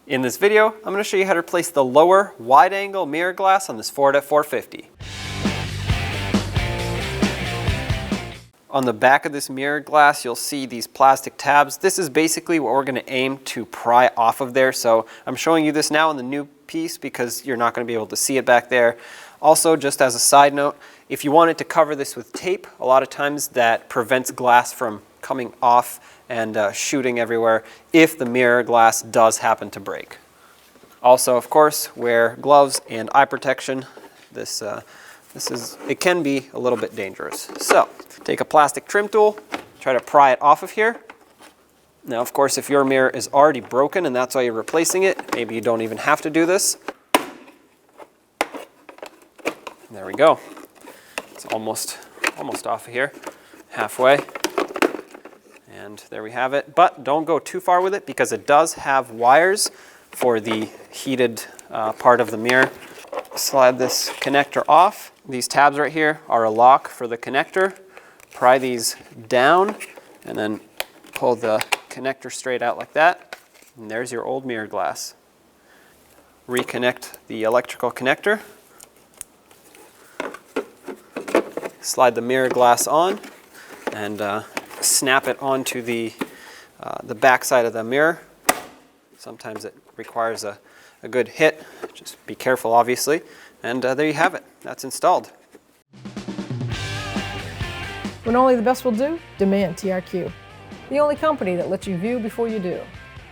In this video, I'm going to show you how to replace the lower wide-angle mirror glass on this Ford F-450. On the back of this mirror glass, you'll see these plastic tabs. This is basically what we're going to aim to pry off of there. So I'm showing you this now in the new piece because you're not going to be able to see it back there. Also, just as a side note, if you wanted to cover this with tape, a lot of times that prevents glass from coming off and shooting everywhere if the mirror glass does happen to break. Also, of course, wear gloves and eye protection. It can be a little bit dangerous. So, take a plastic trim tool, try to pry it off of here. Now, of course, if your mirror is already broken and that's why you're replacing it, maybe you don't even have to do this. There we go. It's almost off of here, halfway. And there we have it. But don't go too far with it because it does have wires for the heated part of the mirror. Slide this connector off. These tabs right here are a lock for the connector. Pry these down and then pull the connector straight out like that. And there's your old mirror glass. Reconnect the electrical connector. Slide the mirror glass on and snap it onto the back side of the mirror. Sometimes it requires a good hit. Just be careful, obviously. And there you have it. That's installed. When only the best will do, demand TRQ. The only company that lets you view before you do.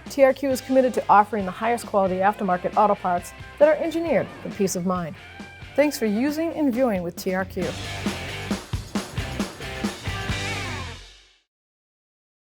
TRQ is committed to offering the highest quality aftermarket auto parts that are engineered for peace of mind. Thanks for using and viewing with TRQ.